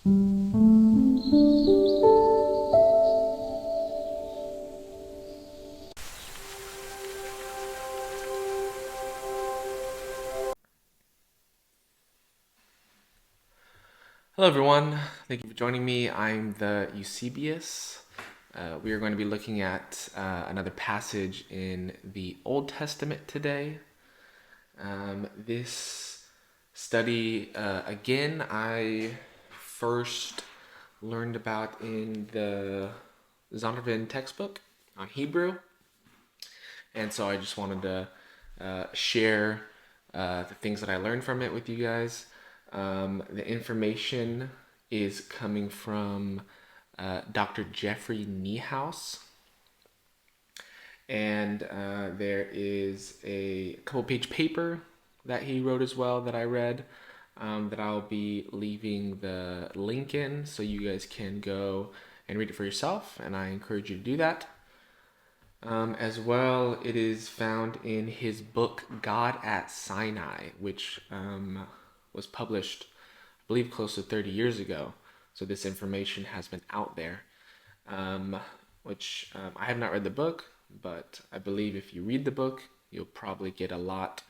Hello everyone, thank you for joining me. I'm the Eusebius. We are going to be looking at another passage in the Old Testament today. This study, again, I first learned about in the Zondervan textbook on Hebrew. And so I just wanted to share the things that I learned from it with you guys. The information is coming from Dr. Jeffrey Niehaus. And there is a couple page paper that he wrote as well that I read that I'll be leaving the link in so you guys can go and read it for yourself. And I encourage you to do that. As well, it is found in his book, God at Sinai, which was published, I believe, close to 30 years ago. So this information has been out there, which I have not read the book, but I believe if you read the book, you'll probably get a lot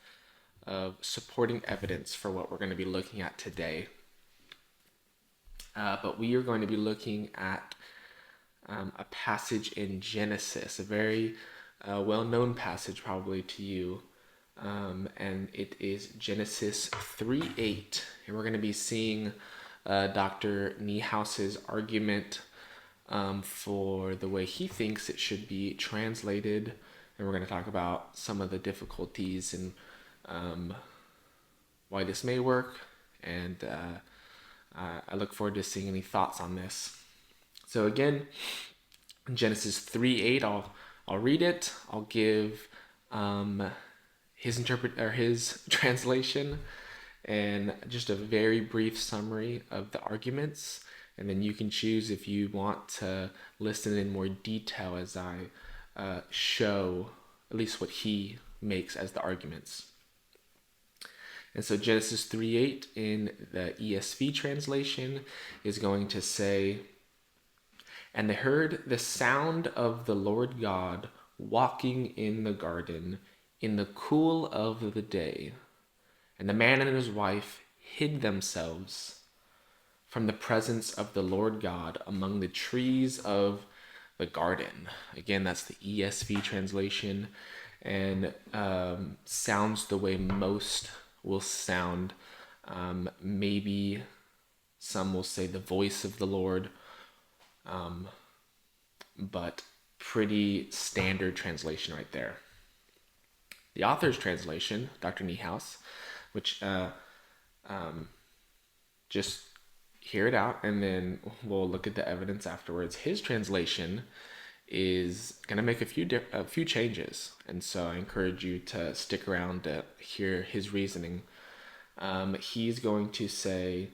of supporting evidence for what we're going to be looking at today. But we are going to be looking at a passage in Genesis, a very well-known passage probably to you, and it is Genesis 3:8, and we're going to be seeing Dr. Niehaus's argument for the way he thinks it should be translated, and we're going to talk about some of the difficulties and why this may work, and I look forward to seeing any thoughts on this. So again, Genesis 3:8, I'll read it. I'll give his translation and just a very brief summary of the arguments, and then you can choose if you want to listen in more detail as I show at least what he makes as the arguments. And so Genesis 3:8 in the ESV translation is going to say, "And they heard the sound of the Lord God walking in the garden in the cool of the day. And the man and his wife hid themselves from the presence of the Lord God among the trees of the garden." Again, that's the ESV translation, and sounds the way most will sound. Maybe some will say the voice of the Lord, but pretty standard translation right there. The author's translation, Dr. Niehaus, which just hear it out and then we'll look at the evidence afterwards. His translation is going to make a few changes, and so I encourage you to stick around to hear his reasoning. He's going to say,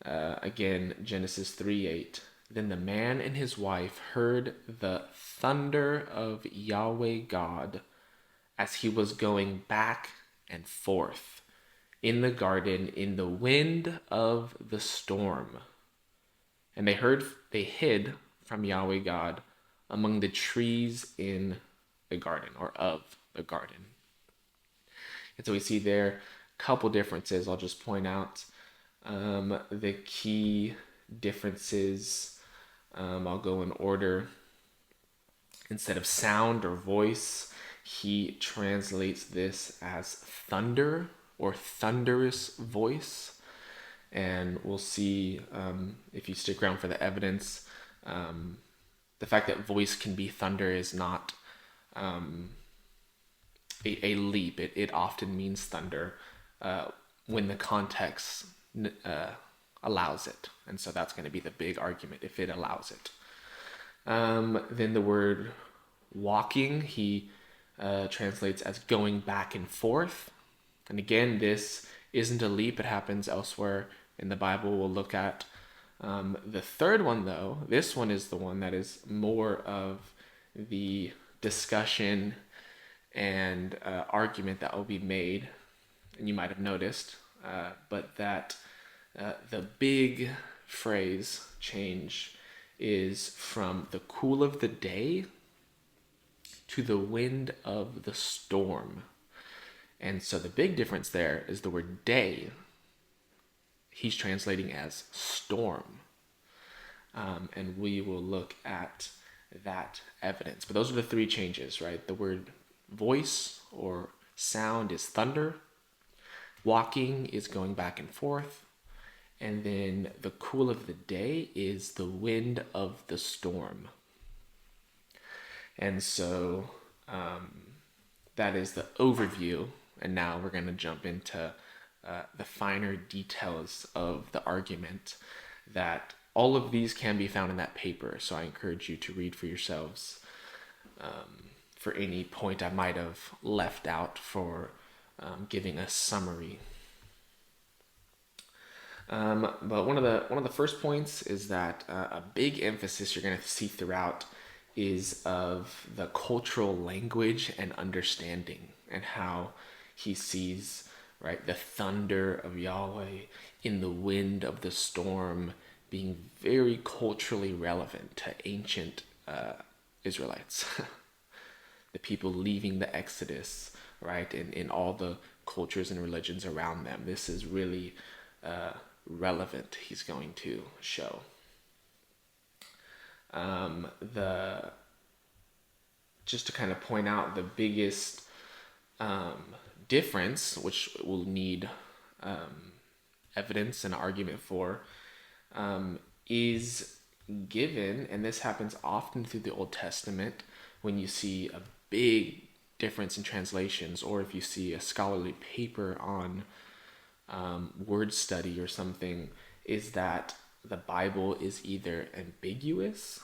again, Genesis 3:8, "Then the man and his wife heard the thunder of Yahweh God as he was going back and forth in the garden in the wind of the storm. And they hid from Yahweh God among the trees in the garden," or of the garden. And so we see there a couple differences. I'll just point out the key differences. I'll go in order. Instead of sound or voice, he translates this as thunder or thunderous voice. And we'll see, if you stick around for the evidence, the fact that voice can be thunder is not a leap. It often means thunder when the context allows it. And so that's going to be the big argument, if it allows it. Then the word walking, he translates as going back and forth. And again, this isn't a leap. It happens elsewhere in the Bible. We'll look at the third one, though. This one is the one that is more of the discussion and argument that will be made. And you might have noticed, but that the big phrase change is from the cool of the day to the wind of the storm. And so the big difference there is the word day, he's translating as storm. And we will look at that evidence. But those are the three changes, right? The word voice or sound is thunder. Walking is going back and forth. And then the cool of the day is the wind of the storm. And so that is the overview. And now we're going to jump into the finer details of the argument, that all of these can be found in that paper. So I encourage you to read for yourselves for any point I might have left out for giving a summary. But one of the first points is that a big emphasis you're going to see throughout is of the cultural language and understanding, and how he sees, right, the thunder of Yahweh in the wind of the storm being very culturally relevant to ancient Israelites, the people leaving the Exodus, right, in all the cultures and religions around them. This is really relevant, he's going to show. Just to kind of point out the biggest difference, which we'll need evidence and argument for, is given, and this happens often through the Old Testament when you see a big difference in translations, or if you see a scholarly paper on word study or something, is that the Bible is either ambiguous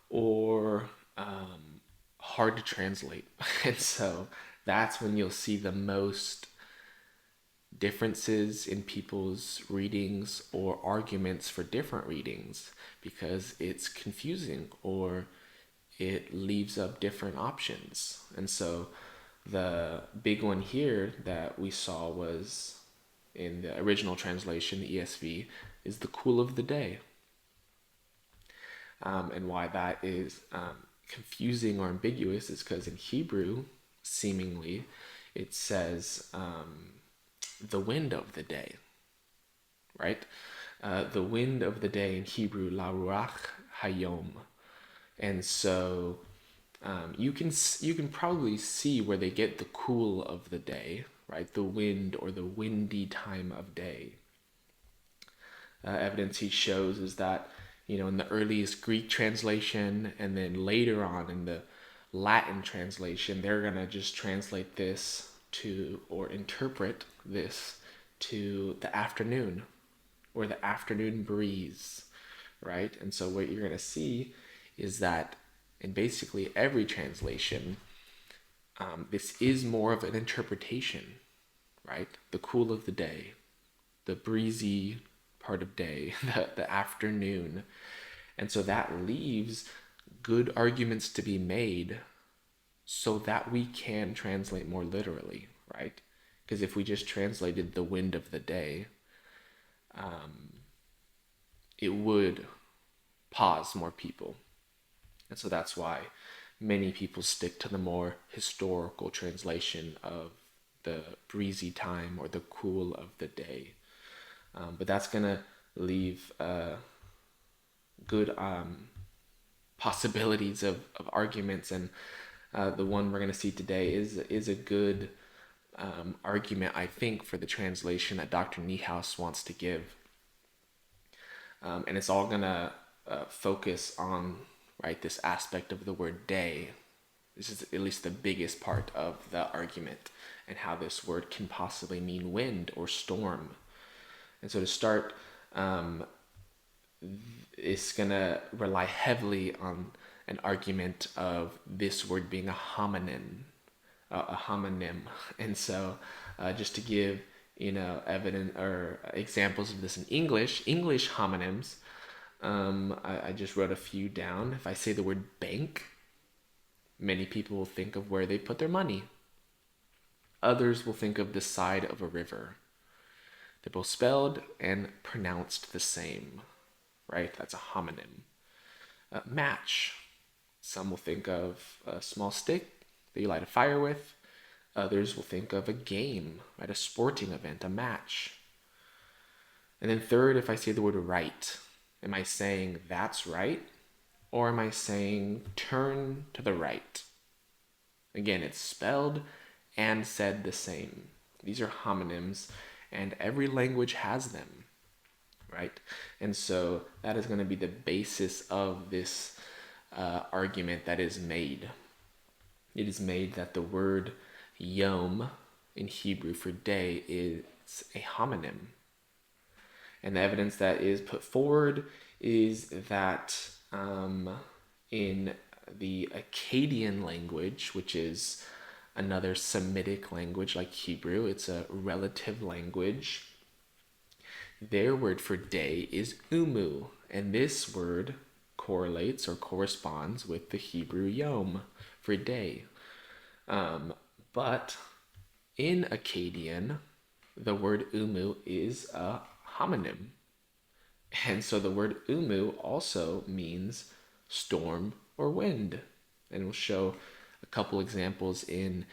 or hard to translate. And so that's when you'll see the most differences in people's readings or arguments for different readings, because it's confusing or it leaves up different options. And so the big one here that we saw was in the original translation, the ESV, is the cool of the day. And why that is confusing or ambiguous is because in Hebrew, seemingly, it says the wind of the day, right? The wind of the day in Hebrew, la ruach hayom. And so you can probably see where they get the cool of the day, right? The wind or the windy time of day. Evidence he shows is that, in the earliest Greek translation and then later on in the Latin translation, they're going to just translate this to, or interpret this to, the afternoon or the afternoon breeze, right? And so what you're going to see is that in basically every translation, this is more of an interpretation, right? The cool of the day, the breezy part of day, the afternoon. And so that leaves good arguments to be made so that we can translate more literally, right? Because if we just translated the wind of the day, it would pause more people. And so that's why many people stick to the more historical translation of the breezy time or the cool of the day. But that's going to leave good possibilities of arguments. And the one we're going to see today is a good argument, I think, for the translation that Dr. Niehaus wants to give. And it's all going to focus on, right, this aspect of the word day. This is at least the biggest part of the argument, and how this word can possibly mean wind or storm. And so to start, it's going to rely heavily on an argument of this word being a homonym. And so just to give, evidence or examples of this in English homonyms, I just wrote a few down. If I say the word bank, many people will think of where they put their money. Others will think of the side of a river. They're both spelled and pronounced the same, right? That's a homonym. Match. Some will think of a small stick that you light a fire with. Others will think of a game, right? A sporting event, a match. And then third, if I say the word right, am I saying that's right? Or am I saying turn to the right? Again, it's spelled and said the same. These are homonyms, and every language has them, right? And so that is going to be the basis of this argument that is made. It is made that the word yom in Hebrew for day is a homonym. And the evidence that is put forward is that in the Akkadian language, which is another Semitic language like Hebrew, it's a relative language. Their word for day is umu, and this word correlates or corresponds with the Hebrew yom for day. But in Akkadian, the word umu is a homonym. And so the word umu also means storm or wind. And we'll show a couple examples in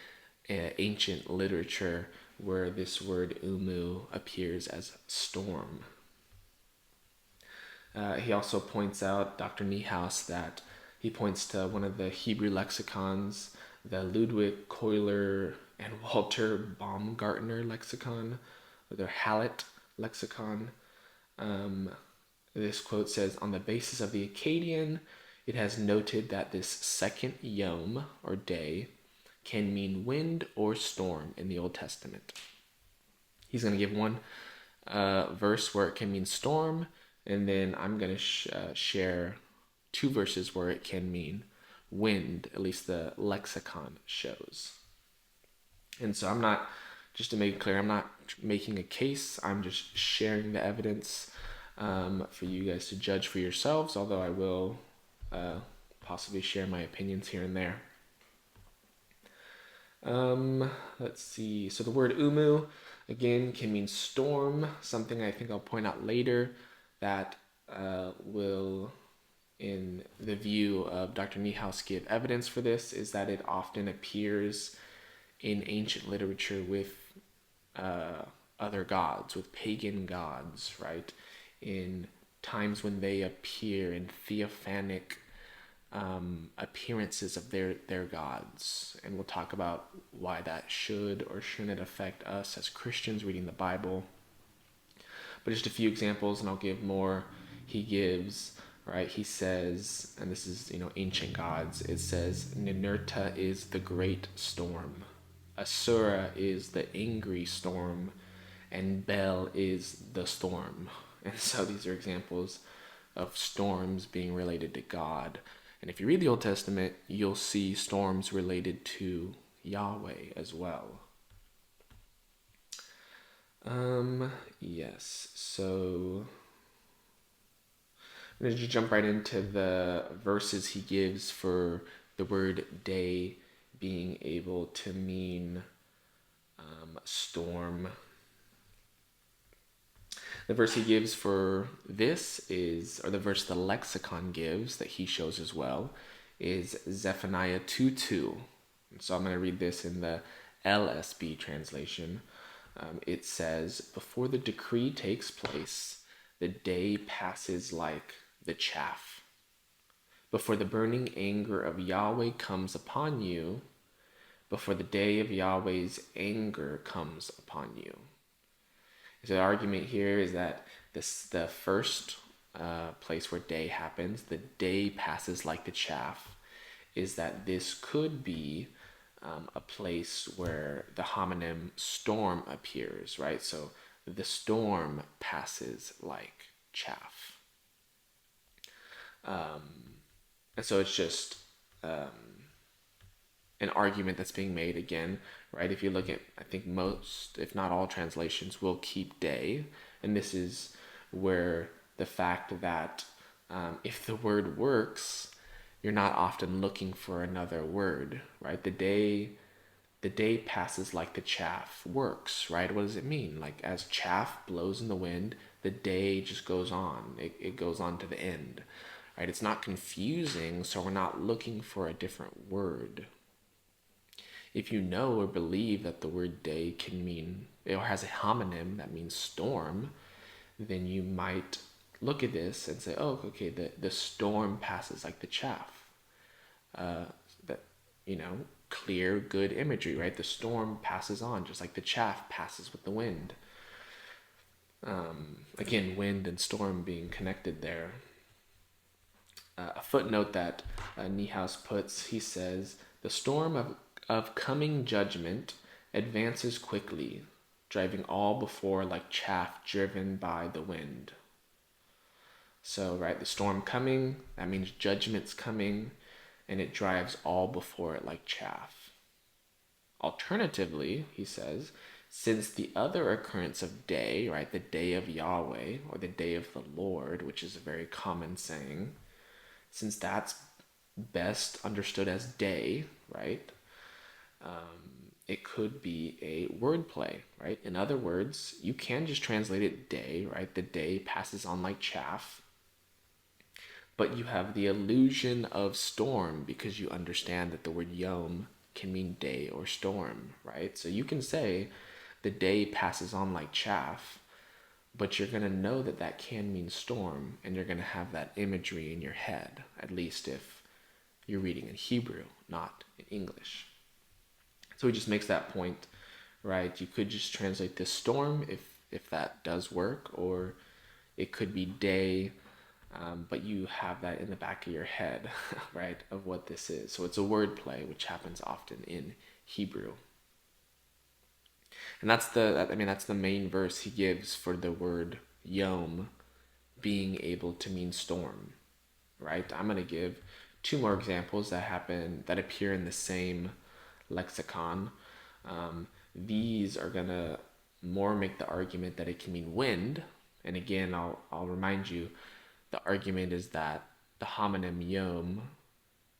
ancient literature where this word umu appears as storm. He also points out, Dr. Niehaus, that he points to one of the Hebrew lexicons, the Ludwig Euler and Walter Baumgartner lexicon, or their Hallett lexicon. This quote says, on the basis of the Akkadian, it has noted that this second yom, or day, can mean wind or storm in the Old Testament. He's going to give one verse where it can mean storm, and then I'm going to share two verses where it can mean wind, at least the lexicon shows. And so I'm not, just to make it clear, I'm not making a case, I'm just sharing the evidence for you guys to judge for yourselves, although I will possibly share my opinions here and there. Let's see. So the word umu, again, can mean storm, something I think I'll point out later that will, in the view of Dr. Niehaus, give evidence for this, is that it often appears in ancient literature with other gods, with pagan gods, right? In times when they appear in theophanic appearances of their gods. And we'll talk about why that should or shouldn't affect us as Christians reading the Bible. But just a few examples, and I'll give more. He gives, right, he says, and this is, ancient gods, it says, Ninurta is the great storm. Asura is the angry storm, and Bel is the storm. And so these are examples of storms being related to God. And if you read the Old Testament, you'll see storms related to Yahweh as well. Yes, so I'm going to just jump right into the verses he gives for the word day being able to mean storm. The verse he gives for this is, or the verse the lexicon gives that he shows as well, is Zephaniah 2:2. So I'm going to read this in the LSB translation. It says, before the decree takes place, the day passes like the chaff. Before the burning anger of Yahweh comes upon you, before the day of Yahweh's anger comes upon you. So the argument here is that the first place where day happens, the day passes like the chaff, is that this could be a place where the homonym storm appears, right? So the storm passes like chaff. And so it's just an argument that's being made again, right? If you look at, I think most, if not all translations will keep day. And this is where the fact that if the word works, you're not often looking for another word, right? The day the day passes like the chaff works, right? What does it mean? Like as chaff blows in the wind, the day just goes on. It goes on to the end, right? It's not confusing, so we're not looking for a different word. If you know or believe that the word day can mean, or has a homonym that means storm, then you might look at this and say, oh, okay, the storm passes like the chaff. That, you know, clear, good imagery, right? The storm passes on just like the chaff passes with the wind. Again, wind and storm being connected there. A footnote that Niehaus puts, he says, the storm of coming judgment advances quickly, driving all before like chaff driven by the wind. So, right, the storm coming, that means judgment's coming, and it drives all before it like chaff. Alternatively, he says, since the other occurrence of day, right, the day of Yahweh, or the day of the Lord, which is a very common saying, since that's best understood as day, right, it could be a wordplay, right? In other words, you can just translate it day, right? The day passes on like chaff, but you have the illusion of storm because you understand that the word yom can mean day or storm, right? So you can say the day passes on like chaff, but you're going to know that that can mean storm, and you're going to have that imagery in your head, at least if you're reading in Hebrew, not in English. So he just makes that point, right? You could just translate this storm if that does work, or it could be day, but you have that in the back of your head, right, of what this is. So it's a word play, which happens often in Hebrew. And that's the main verse he gives for the word yom being able to mean storm, right? I'm going to give two more examples that appear in the same lexicon. These are going to more make the argument that it can mean wind. And again, I'll remind you, the argument is that the homonym yom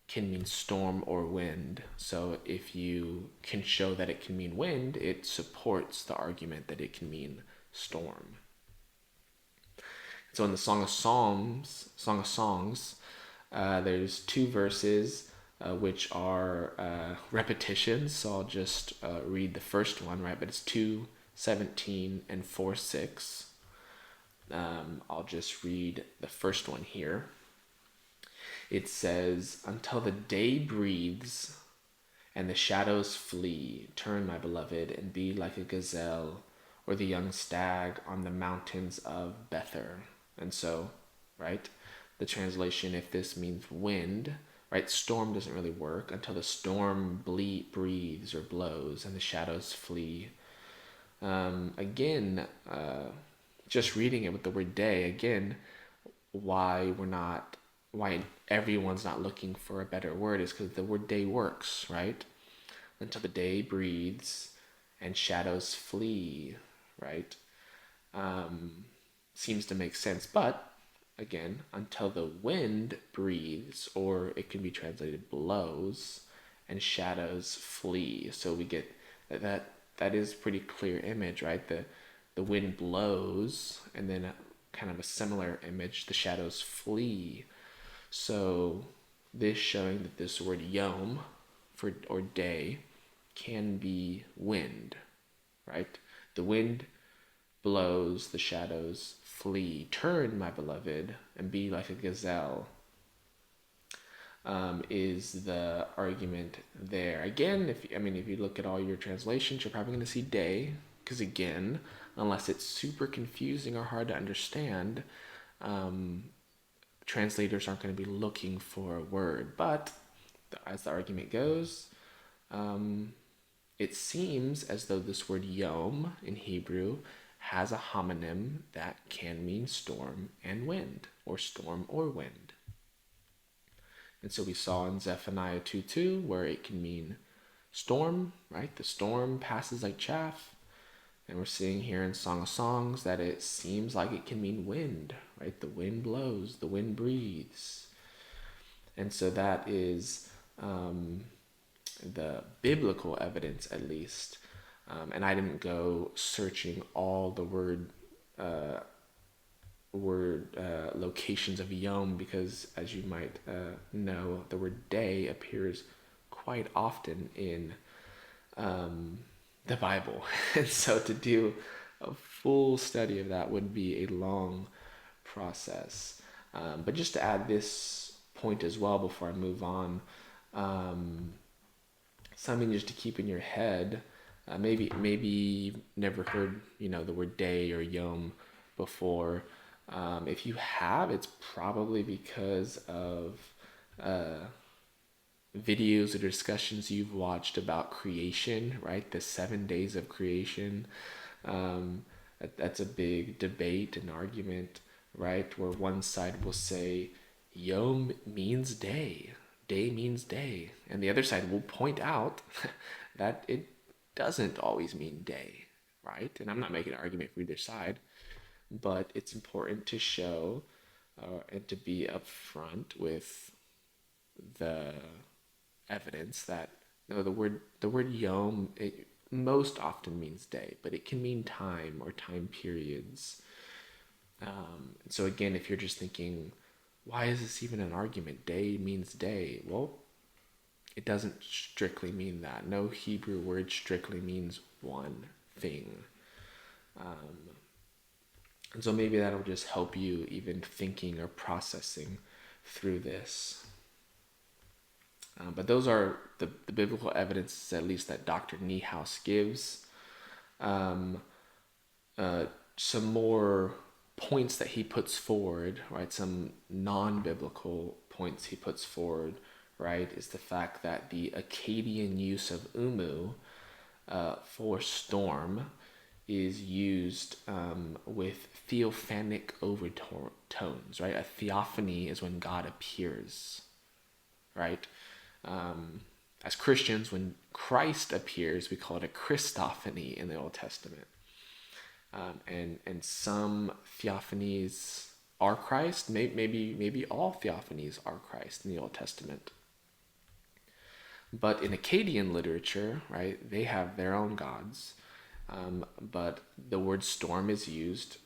can mean storm or wind. So if you can show that it can mean wind, it supports the argument that it can mean storm. So in the Song of Songs, there's two verses which are repetitions. So I'll just read the first one, right? But it's 2:17 and 4:6. I'll just read the first one here. It says, until the day breathes and the shadows flee, turn, my beloved, and be like a gazelle or the young stag on the mountains of Bether. And so, right, the translation, if this means wind, right, storm doesn't really work until the storm breathes or blows and the shadows flee. Again, just reading it with the word day, again, why everyone's not looking for a better word is because the word day works, right? Until the day breathes and shadows flee, right? Seems to make sense. But again, until the wind breathes, or it can be translated blows, and shadows flee. So we get that is pretty clear image, right? The wind blows, and then kind of a similar image, the shadows flee. So this showing that this word yom or day can be wind, right? The wind blows, the shadows flee. Turn, my beloved, and be like a gazelle, is the argument there. Again, if you look at all your translations, you're probably going to see day, because again, unless it's super confusing or hard to understand, translators aren't going to be looking for a word. But as the argument goes, it seems as though this word yom in Hebrew has a homonym that can mean storm and wind, or storm or wind. And so we saw in Zephaniah 2:2 where it can mean storm, right? The storm passes like chaff. And we're seeing here in Song of Songs that it seems like it can mean wind, right? The wind blows, the wind breathes. And so that is the biblical evidence at least. And I didn't go searching all the word locations of yom, because as you might know, the word day appears quite often in the Bible. And so to do a full study of that would be a long process. But just to add this point as well before I move on, um, something just to keep in your head. Maybe you've never heard the word day or yom before. If you have, it's probably because of uh, videos or discussions you've watched about creation, right? The 7 days of creation. That's a big debate and argument, right? Where one side will say Yom means day, day means day, and the other side will point out that it doesn't always mean day, right? And I'm not making an argument for either side, but it's important to show and to be upfront with the evidence that no, the word yom, it most often means day, but it can mean time or time periods. So again, if you're just thinking, why is this even an argument? Day means day. Well, it doesn't strictly mean that. No Hebrew word strictly means one thing. And so maybe that'll just help you even thinking or processing through this. But those are the biblical evidence, at least that Dr. Niehaus gives. Um, some more points that he puts forward, right? Some non-biblical points he puts forward, right? Is the fact that the Akkadian use of umu for storm is used with theophanic overtones, right? A theophany is when God appears, right? As Christians, when Christ appears, we call it a Christophany in the Old Testament. And some theophanies are Christ. Maybe all theophanies are Christ in the Old Testament. But in Akkadian literature, right, they have their own gods. But the word storm is used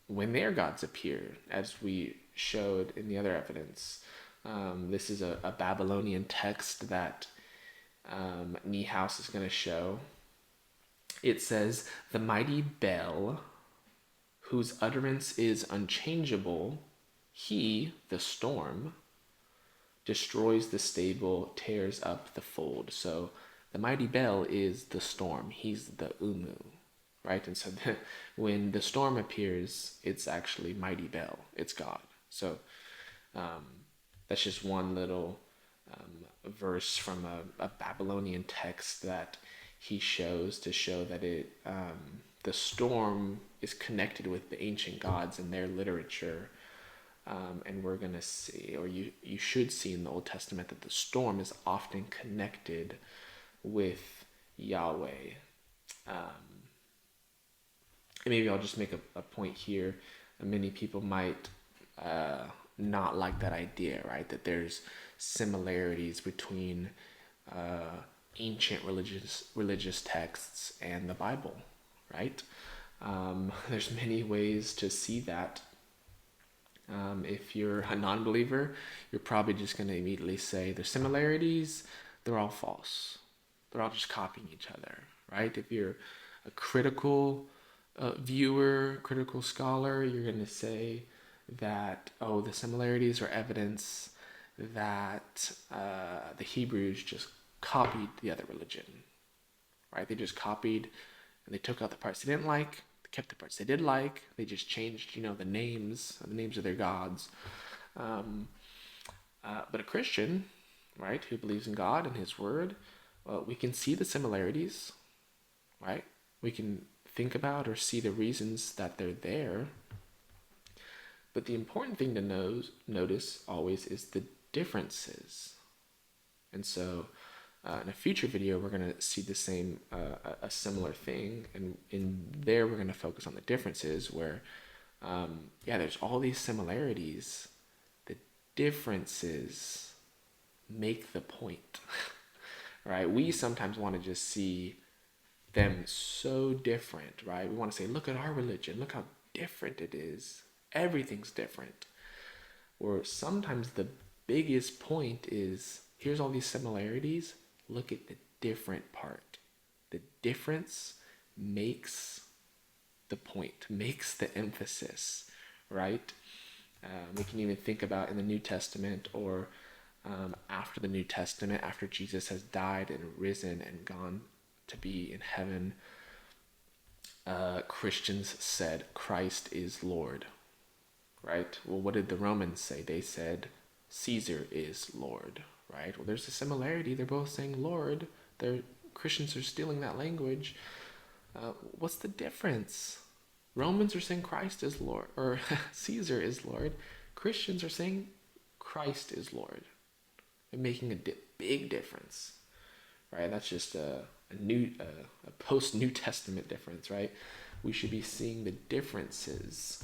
when their gods appear, as we showed in the other evidence. This is a Babylonian text that Niehaus is going to show. It says, "The mighty bell, whose utterance is unchangeable, he, the storm, destroys the stable, tears up the fold." So the mighty bell is the storm. He's the umu, right? And so when the storm appears, it's actually mighty bell. It's God. So that's just one little verse from a Babylonian text that he shows to show that the storm is connected with the ancient gods and their literature. And we're going to see, or you should see in the Old Testament, that the storm is often connected with Yahweh. And maybe I'll just make a point here. Many people might not like that idea, right? That there's similarities between ancient religious texts and the Bible, right? There's many ways to see that. If you're a non-believer, you're probably just going to immediately say there's similarities, they're all false. They're all just copying each other, right? If you're a critical viewer, critical scholar, you're going to say that, oh, the similarities are evidence that the Hebrews just copied the other religion, right? They just copied and they took out the parts they didn't like, they kept the parts they did like, they just changed, the names of their gods. But a Christian, right, who believes in God and His Word, well, we can see the similarities, right? We can think about or see the reasons that they're there. But the important thing to notice always is the differences. And so in a future video, we're going to see the same, a similar thing. And in there, we're going to focus on the differences where, there's all these similarities. The differences make the point, right? We sometimes want to just see them so different, right? We want to say, look at our religion, look how different it is. Everything's different. Or sometimes the biggest point is, here's all these similarities, look at the different part. The difference makes the point, makes the emphasis, right? We can even think about in the New Testament, or after the New Testament, after Jesus has died and risen and gone to be in heaven, Christians said Christ is Lord, right? Well, what did the Romans say? They said Caesar is Lord, right? Well, there's a similarity. They're both saying Lord. Christians are stealing that language. What's the difference? Romans are saying Christ is Lord, or Caesar is Lord. Christians are saying Christ is Lord. They're making a big difference, right? That's just a post New Testament difference, right? We should be seeing the differences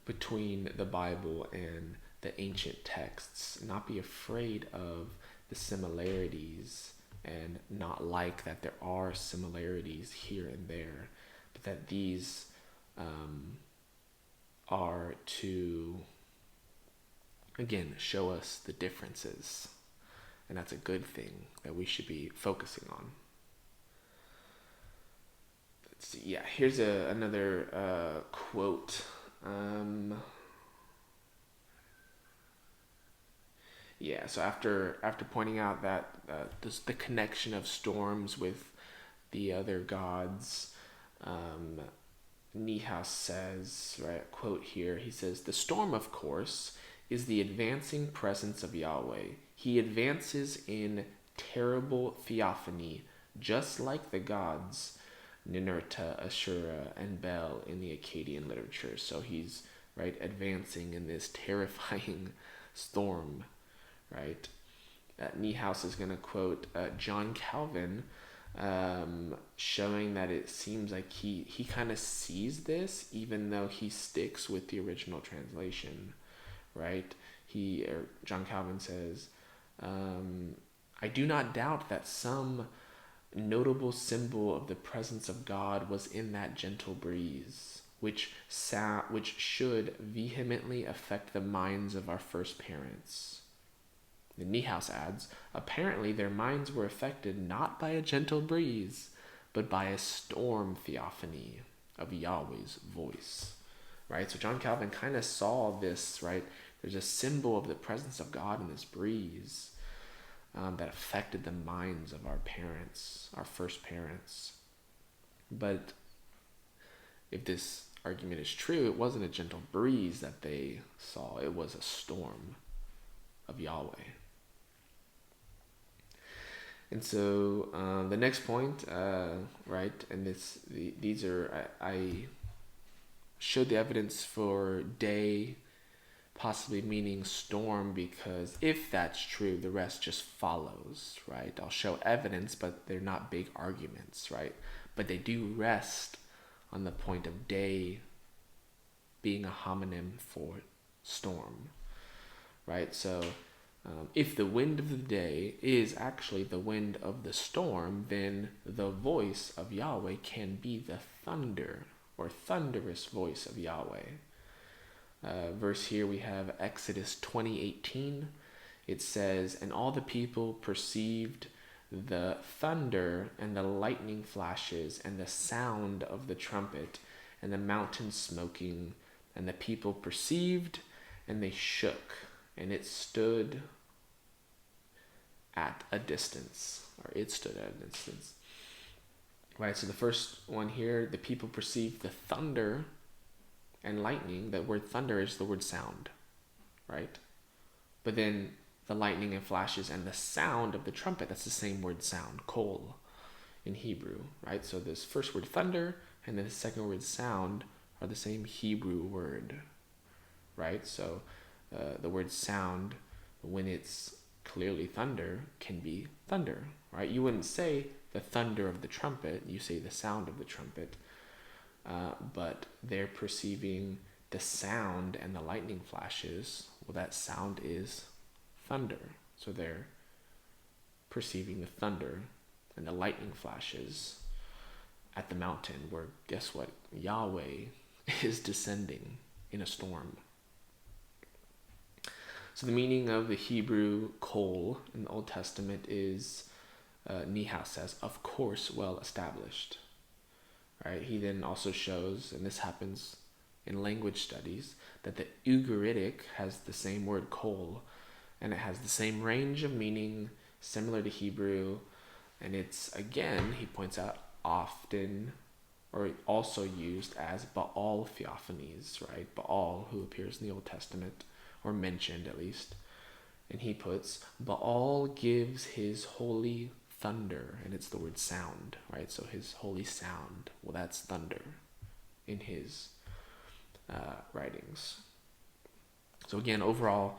between the Bible and the ancient texts, not be afraid of the similarities, and not like that there are similarities here and there, but that these are to, again, show us the differences. And that's a good thing that we should be focusing on. Let's see. Yeah, here's another quote. Yeah, so after pointing out that the connection of storms with the other gods, Niehaus says, right, quote here, he says, "The storm, of course, is the advancing presence of Yahweh. He advances in terrible theophany, just like the gods, Ninurta, Ashura, and Bel in the Akkadian literature." So he's, right, advancing in this terrifying storm, right? Niehaus is going to quote John Calvin, showing that it seems like he kind of sees this, even though he sticks with the original translation, right? John Calvin says, "I do not doubt that some notable symbol of the presence of God was in that gentle breeze, which should vehemently affect the minds of our first parents." The Niehaus adds, "Apparently their minds were affected not by a gentle breeze, but by a storm theophany of Yahweh's voice." Right? So John Calvin kind of saw this, right? There's a symbol of the presence of God in this breeze that affected the minds of our parents, our first parents. But if this argument is true, it wasn't a gentle breeze that they saw, it was a storm of Yahweh. And so the next point, right, and these are, I showed the evidence for day possibly meaning storm, because if that's true, the rest just follows, right? I'll show evidence, but they're not big arguments, right? But they do rest on the point of day being a homonym for storm, right? So if the wind of the day is actually the wind of the storm, then the voice of Yahweh can be the thunder or thunderous voice of Yahweh. Verse here we have Exodus 20:18. It says, "And all the people perceived the thunder and the lightning flashes and the sound of the trumpet and the mountain smoking, and the people perceived and they shook, and it stood at a distance," or it stood at a distance. Right, so the first one here, the people perceived the thunder and lightning. The word thunder is the word sound, right? But then the lightning and flashes and the sound of the trumpet, that's the same word sound, kol, in Hebrew, right? So this first word thunder and then the second word sound are the same Hebrew word, right? So the word sound, when it's clearly thunder, can be thunder, right? You wouldn't say the thunder of the trumpet, you say the sound of the trumpet. But they're perceiving the sound and the lightning flashes. Well, that sound is thunder. So they're perceiving the thunder and the lightning flashes at the mountain where, guess what? Yahweh is descending in a storm. So the meaning of the Hebrew kol in the Old Testament is, Niehaus says, of course, well established. Right? He then also shows, and this happens in language studies, that the Ugaritic has the same word kol, and it has the same range of meaning similar to Hebrew, and it's, again, he points out, often or also used as Baal theophanies, right? Baal, who appears in the Old Testament, or mentioned at least, and he puts, Baal gives his holy thunder, and it's the word sound, right? So his holy sound, well, that's thunder in his writings. So again, overall,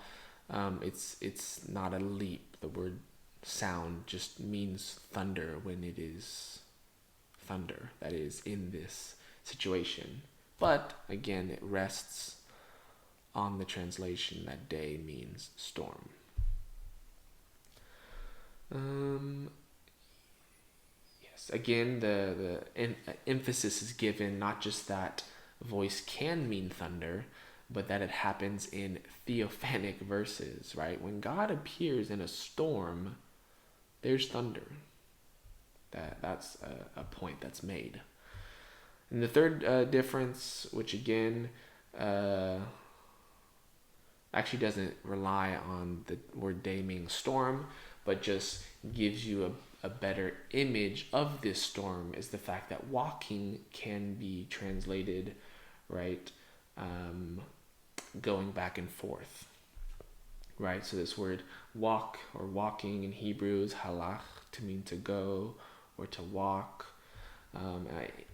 it's not a leap. The word sound just means thunder when it is thunder that is in this situation. But again, it rests on the translation that day means storm. Yes, again, the emphasis is given not just that voice can mean thunder, but that it happens in theophanic verses, right? When God appears in a storm, there's thunder. That's a point that's made. And the third difference, which again actually doesn't rely on the word day meaning storm, but just gives you a better image of this storm, is the fact that walking can be translated, right, going back and forth, right? So this word walk or walking in Hebrew is halach, to mean to go or to walk.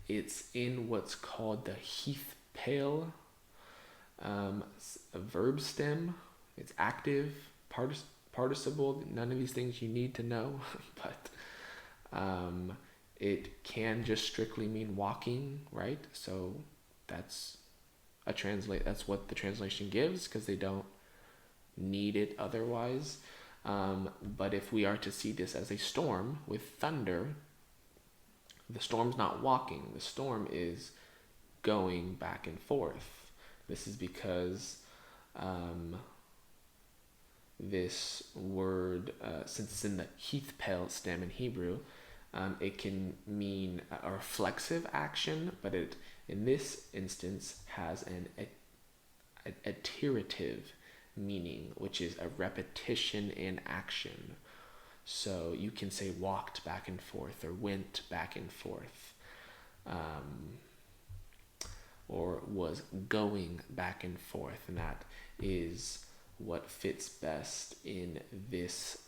It's in what's called the heath pale, a verb stem. It's active, participle. None of these things you need to know, but it can just strictly mean walking, right? So that's what the translation gives, because they don't need it otherwise. But if we are to see this as a storm with thunder, the storm's not walking. The storm is going back and forth. This is because this word, since it's in the heath pale stem in Hebrew, it can mean a reflexive action, but it, in this instance, has an iterative meaning, which is a repetition in action. So you can say walked back and forth or went back and forth, or was going back and forth, and that is what fits best in this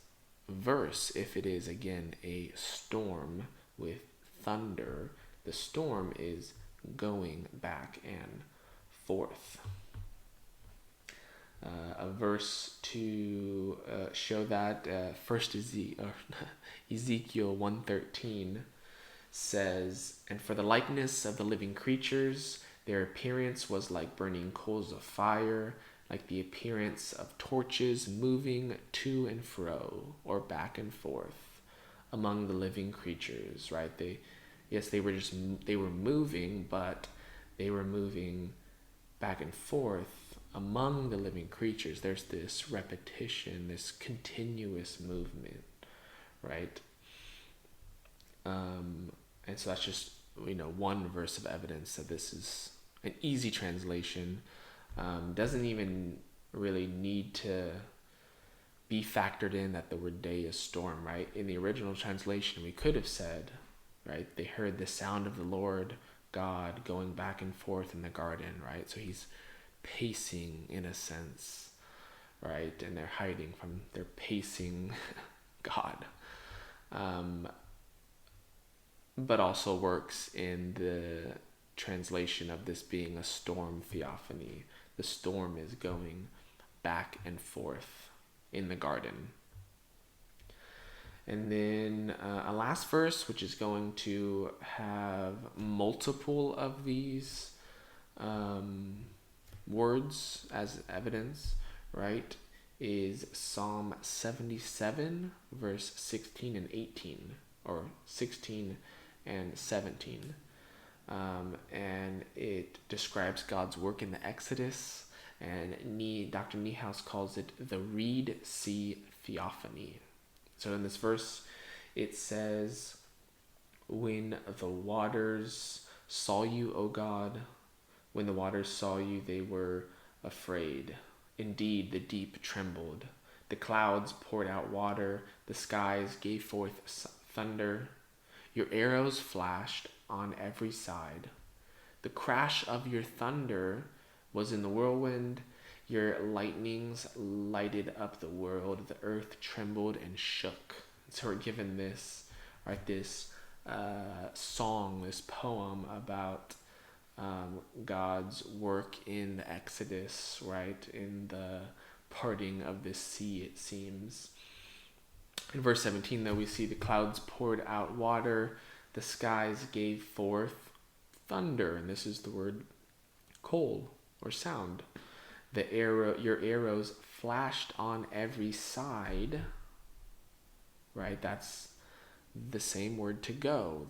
verse. If it is, again, a storm with thunder, the storm is going back and forth. A verse to show that, first Ezekiel 1:13 says, "And for the likeness of the living creatures, their appearance was like burning coals of fire, like the appearance of torches moving to and fro, or back and forth, among the living creatures." Right? They were moving, but they were moving back and forth among the living creatures. There's this repetition, this continuous movement, right? And so that's just, one verse of evidence that this is an easy translation. Doesn't even really need to be factored in that the word day is storm, right? In the original translation, we could have said, right, they heard the sound of the Lord God going back and forth in the garden, right? So he's pacing in a sense, right? And they're pacing God. But also works in the translation of this being a storm theophany. The storm is going back and forth in the garden. And then a last verse, which is going to have multiple of these words as evidence, right, is Psalm 77, verse 16 and 18, or 16 and 17. And it describes God's work in the Exodus, and Dr. Niehaus calls it the Reed Sea Theophany. So in this verse, it says, "When the waters saw you, O God, when the waters saw you, they were afraid. Indeed, the deep trembled. The clouds poured out water. The skies gave forth thunder. Your arrows flashed on every side. The crash of your thunder was in the whirlwind. Your lightnings lighted up the world. The earth trembled and shook." So we're given this, right, this song, this poem about God's work in the Exodus, right, in the parting of the sea, it seems. In verse 17, though, we see the clouds poured out water, the skies gave forth thunder, and this is the word kol, or sound. Your arrows flashed on every side, right? That's the same word to go,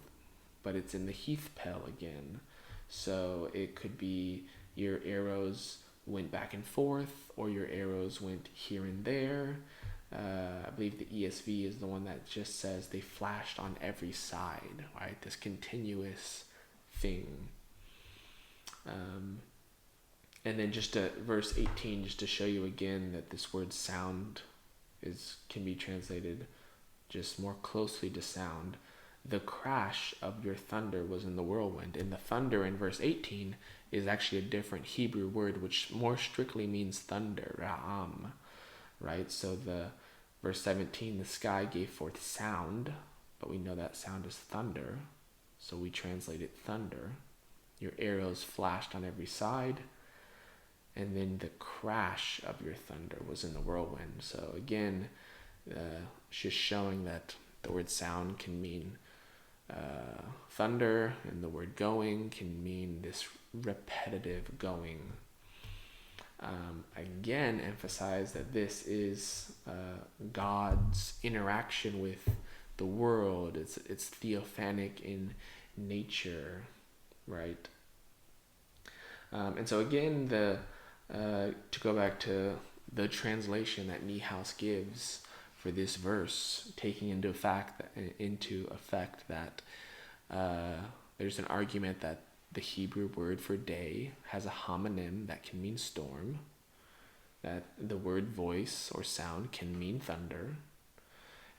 but it's in the Heathpel again. So it could be your arrows went back and forth, or your arrows went here and there. I believe the ESV is the one that just says they flashed on every side, right? This continuous thing. And then just verse 18, just to show you again that this word sound can be translated just more closely to sound. The crash of your thunder was in the whirlwind. And the thunder in verse 18 is actually a different Hebrew word, which more strictly means thunder, ra'am, right? So the verse 17, the sky gave forth sound, but we know that sound is thunder, so we translate it thunder. Your arrows flashed on every side, and then the crash of your thunder was in the whirlwind. So again, just showing that the word sound can mean thunder, and the word going can mean this repetitive going. Again, emphasize that this is God's interaction with the world. It's theophanic in nature, right? And so again, to go back to the translation that Niehaus gives for this verse, taking into effect that there's an argument that the Hebrew word for day has a homonym that can mean storm, that the word voice or sound can mean thunder,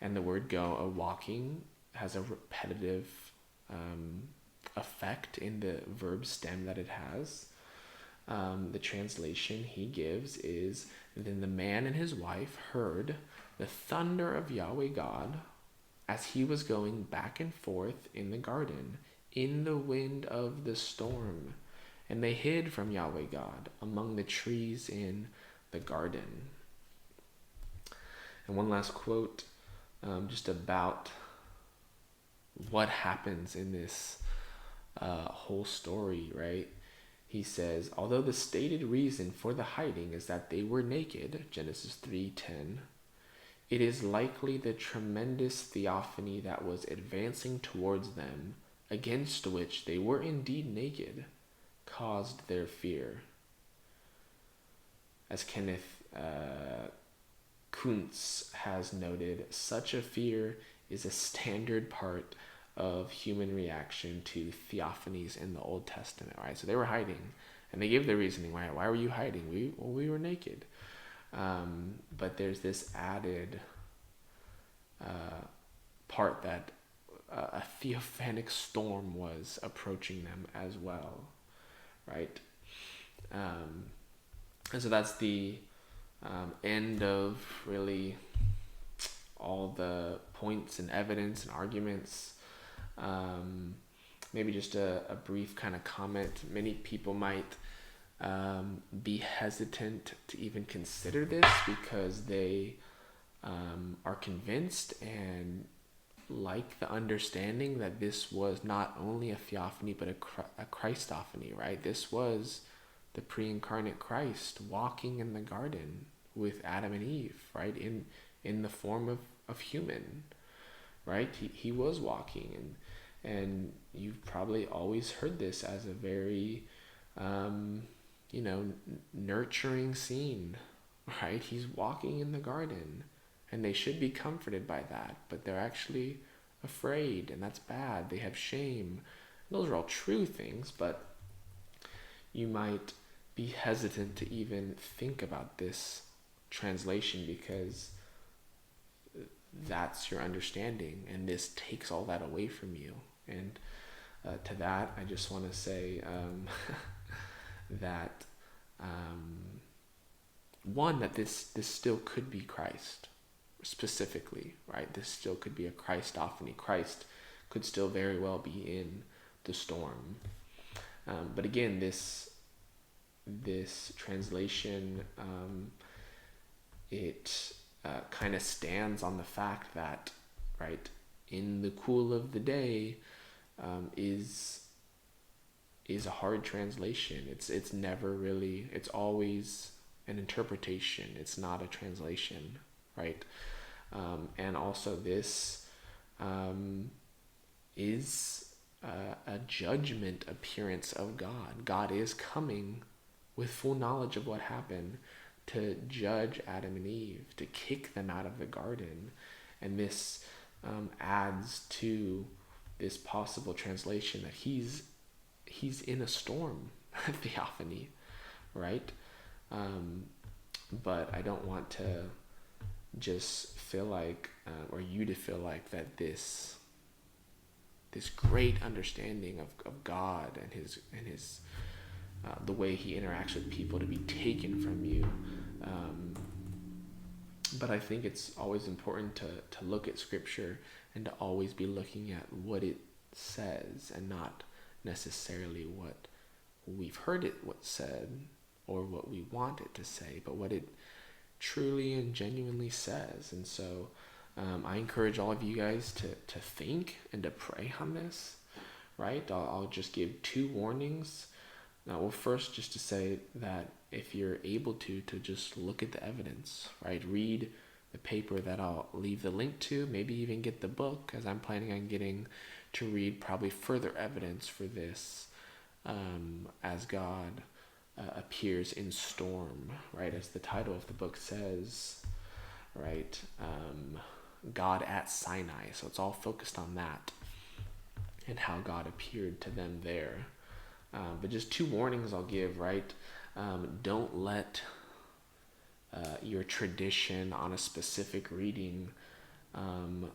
and the word go, a walking, has a repetitive effect in the verb stem that it has. The translation he gives is, "Then the man and his wife heard the thunder of Yahweh God as he was going back and forth in the garden, in the wind of the storm, and they hid from Yahweh God among the trees in the garden." And one last quote, just about what happens in this whole story, right? He says, "Although the stated reason for the hiding is that they were naked," Genesis 3:10, "it is likely the tremendous theophany that was advancing towards them, against which they were indeed naked, caused their fear." As Kenneth Kuntz has noted, such a fear is a standard part of human reaction to theophanies in the Old Testament, right? So they were hiding, and they give their reasoning. Why were you hiding? We were naked. But there's this added part that a theophanic storm was approaching them as well, right? And so that's the end of really all the points and evidence and arguments. Maybe just a brief kind of comment. Many people might be hesitant to even consider this because they are convinced and like the understanding that this was not only a theophany but a Christophany, right? This was the pre-incarnate Christ walking in the garden, with Adam and Eve, right? In the form of human, right? He was walking, and you've probably always heard this as a very nurturing scene, right? He's walking in the garden, and they should be comforted by that, but they're actually afraid, and that's bad. They have shame. Those are all true things, but you might be hesitant to even think about this translation because that's your understanding, and this takes all that away from you. And to that, I just want to say that one, that this still could be Christ specifically, right? This still could be a Christophany. Christ could still very well be in the storm. But again, this translation, it kind of stands on the fact that, right, in the cool of the day is a hard translation. It's never really, it's always an interpretation. It's not a translation, right? And also this is a judgment appearance of God. God is coming with full knowledge of what happened to judge Adam and Eve, to kick them out of the garden. And this adds to this possible translation that he's in a storm theophany, right? But I don't want to just feel like, or you to feel like, that this great understanding of God and his the way he interacts with people to be taken from you. But I think it's always important to look at Scripture and to always be looking at what it says, and not necessarily what we've heard it said or what we want it to say, but what it truly and genuinely says. And so I encourage all of you guys to think and to pray on this, right? I'll just give 2 warnings. Well, first, just to say that if you're able to just look at the evidence, right? Read the paper that I'll leave the link to, maybe even get the book, as I'm planning on getting to read probably further evidence for this as God appears in storm, right? As the title of the book says, right? God at Sinai. So it's all focused on that and how God appeared to them there. But just 2 warnings I'll give, right? Don't let your tradition on a specific reading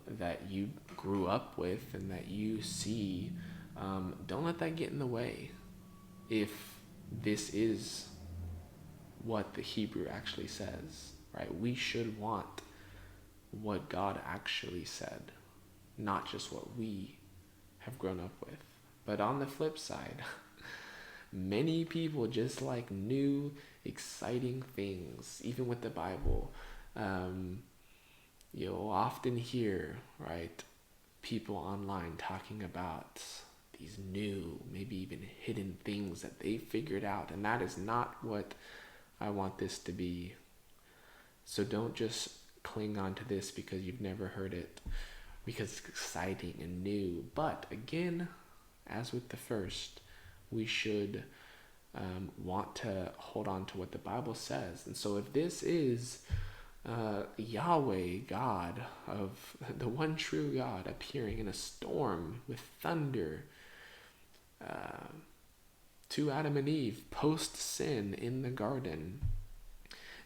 that you grew up with and that you see, don't let that get in the way. If this is what the Hebrew actually says, right? We should want what God actually said, not just what we have grown up with. But on the flip side, many people just like new, exciting things, even with the Bible. You'll often hear, right, people online talking about these new, maybe even hidden things that they figured out, and that is not what I want this to be. So don't just cling on to this because you've never heard it, because it's exciting and new. But again, as with the first, we should want to hold on to what the Bible says. And so if this is Yahweh, God, of the one true God, appearing in a storm with thunder to Adam and Eve post-sin in the garden,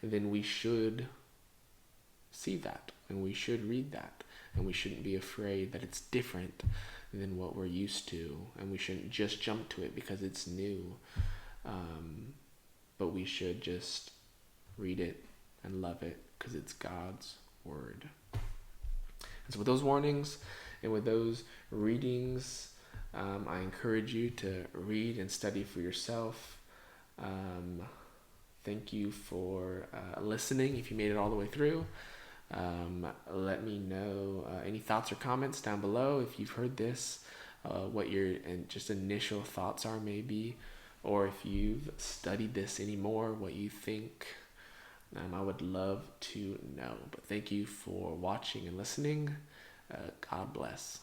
then we should see that, and we should read that, and we shouldn't be afraid that it's different than what we're used to, and we shouldn't just jump to it because it's new, but we should just read it and love it because it's God's word. And so with those warnings and with those readings, I encourage you to read and study for yourself. Thank you for listening. If you made it all the way through, let me know any thoughts or comments down below. If you've heard this, what your just initial thoughts are maybe, or if you've studied this anymore, what you think. I would love to know. But thank you for watching and listening. God bless.